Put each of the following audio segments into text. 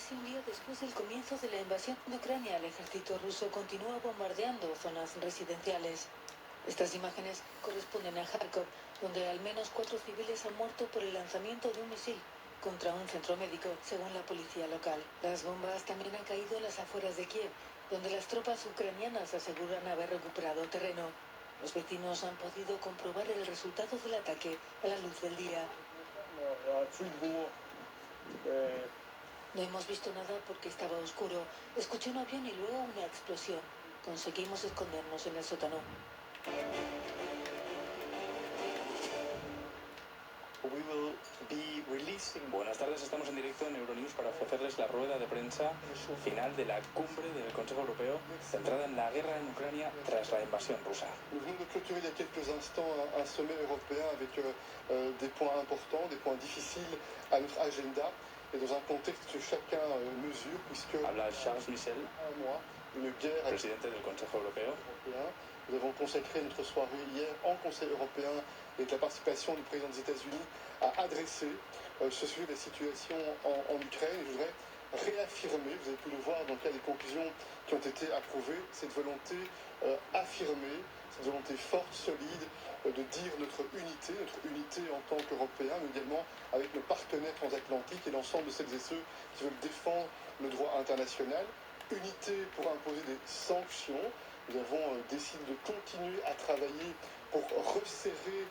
Casi un día después del comienzo de la invasión de Ucrania, el ejército ruso continúa bombardeando zonas residenciales. Estas imágenes corresponden a Kharkov, donde al menos 4 civiles han muerto por el lanzamiento de un misil contra un centro médico, según la policía local. Las bombas también han caído en las afueras de Kiev, donde las tropas ucranianas aseguran haber recuperado terreno. Los vecinos han podido comprobar el resultado del ataque a la luz del día. No hemos visto nada porque estaba oscuro. Escuché un avión y luego una explosión. Conseguimos escondernos en el sótano. Buenas tardes, estamos en directo en Euronews para ofrecerles la rueda de prensa final de la cumbre del Consejo Europeo centrada en la guerra en Ucrania tras la invasión rusa. Nous venons de clôturer il y a quelques instants un sommet européen avec des points importants, des points difficiles à notre agenda et dans un contexte que chacun mesure puisque Habla Charles Michel, une guerre presidente del Consejo Europeo. Nous avons consacré notre soirée hier en Conseil européen avec la participation du président des États-Unis à adresser ce sujet de la situation en Ukraine. Et je voudrais réaffirmer, vous avez pu le voir dans le cadre des conclusions qui ont été approuvées, cette volonté affirmée, cette volonté forte, solide, de dire notre unité en tant qu'Européens, mais également avec nos partenaires transatlantiques et l'ensemble de celles et ceux qui veulent défendre le droit international. Unité pour imposer des sanctions. Nous avons décidé de continuer à travailler pour resserrer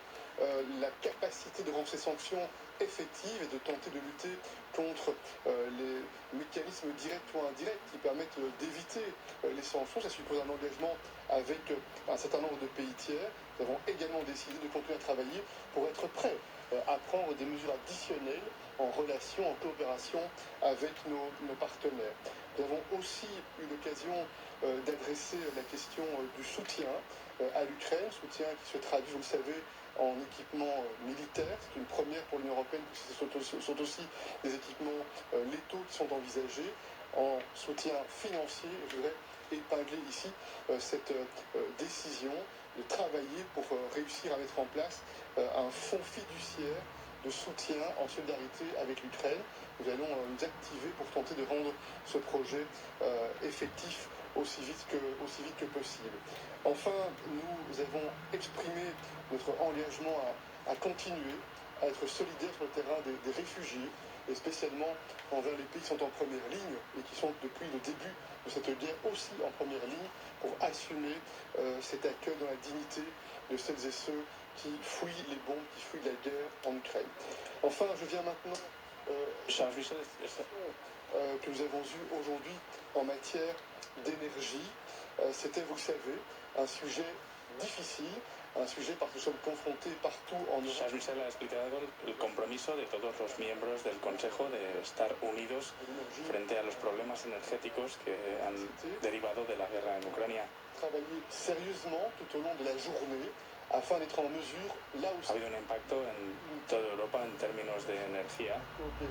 la capacité de rendre ces sanctions effectives et de tenter de lutter contre les mécanismes directs ou indirects qui permettent d'éviter les sanctions. Ça suppose un engagement avec un certain nombre de pays tiers. Nous avons également décidé de continuer à travailler pour être prêts à prendre des mesures additionnelles en relation, en coopération avec nos partenaires. Nous avons aussi eu l'occasion d'adresser la question du soutien à l'Ukraine, soutien qui se traduit, vous le savez, en équipements militaires. C'est une première pour l'Union européenne, puisque ce sont aussi des équipements létaux qui sont envisagés, en soutien financier. Je voudrais épingler ici cette décision de travailler pour réussir à mettre en place un fonds fiduciaire de soutien en solidarité avec l'Ukraine. Nous allons nous activer pour tenter de rendre ce projet effectif aussi vite que possible. Enfin, nous avons exprimé notre engagement à continuer à être solidaires sur le terrain des réfugiés, et spécialement envers les pays qui sont en première ligne et qui sont depuis le début de cette guerre aussi en première ligne pour assumer cet accueil dans la dignité de celles et ceux qui fuient les bombes, qui fuient la guerre en Ukraine. Enfin, je viens maintenant que nous avons eu aujourd'hui en matière d'énergie. C'était, vous le savez, un sujet difficile, un sujet parce que nous sommes confrontés partout en Europe. Charles Michel ha explicado el compromiso de todos los miembros del Consejo de estar unidos frente a los problemas energéticos que han derivado de la guerra en Ucrania. Travailler sérieusement tout au long de la journée afin d'être en mesure, là où ha habido un impacto en toda Europa en términos de energía y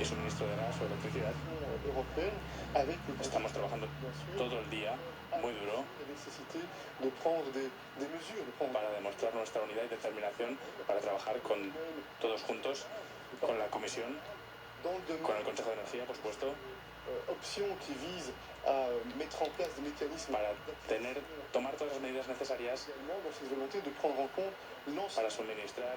suministro de gas o electricidad. Estamos trabajando todo el día, muy duro, para demostrar nuestra unidad y determinación para trabajar con todos juntos, con la Comisión, con el Consejo de Energía, por supuesto, opción que vise a mettre en place des mécanismes para tomar todas las medidas necesarias para suministrar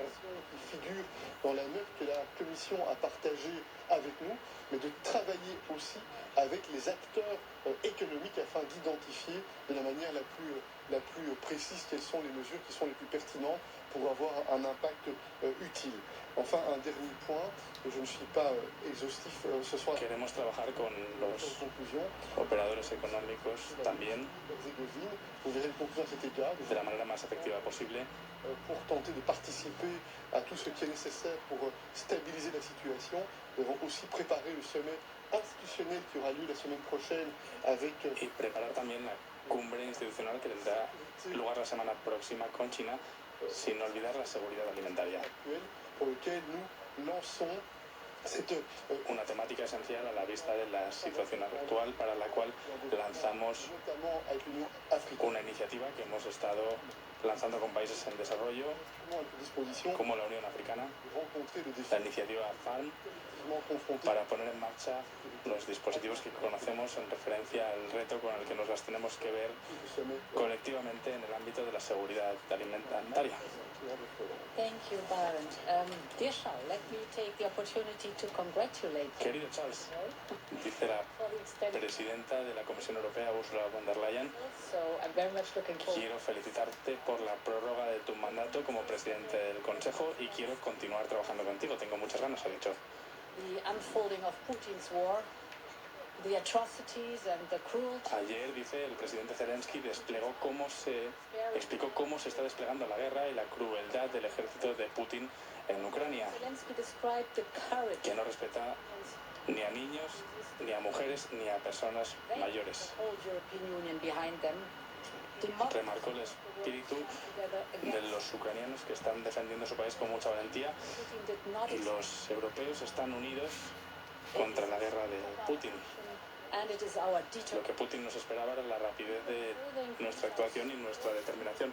qui figure dans la note que la Commission a partagée avec nous, mais de travailler aussi avec les acteurs économiques afin d'identifier de la manière la plus précise quelles sont les mesures qui sont les plus pertinentes pour avoir un impact utile. Enfin, un dernier point, je ne suis pas exhaustif ce soir. Queremos trabajar con los operadores económicos también vous verrez une conclusion à cet égard, de la manera más efectiva posible pour tenter de participer à tout ce qui est nécessaire pour stabiliser la situation. Nous avons aussi préparé le sommet institutionnel qui aura lieu la semaine prochaine avec... Y preparar también la cumbre institucional que tendrá lugar la semana próxima con China, sin olvidar la seguridad alimentaria. Pour lequel nous lançons una temática esencial a la vista de la situación actual, para la cual lanzamos una iniciativa que hemos estado lanzando con países en desarrollo, como la Unión Africana, la iniciativa FARM, para poner en marcha los dispositivos que conocemos en referencia al reto con el que nos las tenemos que ver colectivamente en el ámbito de la seguridad alimentaria. Thank you, Baron. Dear Charles, let me take the opportunity to congratulate you. Querido Charles, dice la presidenta de la Comisión Europea, Ursula von der Leyen, So I'm very much looking forward. quiero felicitarte por la prórroga de tu mandato como presidente del Consejo y quiero continuar trabajando contigo. Tengo muchas ganas, ha dicho. The unfolding of Putin's war, the atrocities and the cruelty. Ayer, dice, el presidente Zelensky explicó cómo se está desplegando la guerra y la crueldad del ejército de Putin en Ucrania, Zelensky described the courage que no respeta ni a niños, ni a mujeres, ni a personas mayores. the whole European Union behind them. Remarcó el espíritu de los ucranianos que están defendiendo su país con mucha valentía Putin did not y los europeos están unidos contra la guerra de Putin. and it is our Lo que Putin nos esperaba era la rapidez de nuestra actuación y nuestra determinación.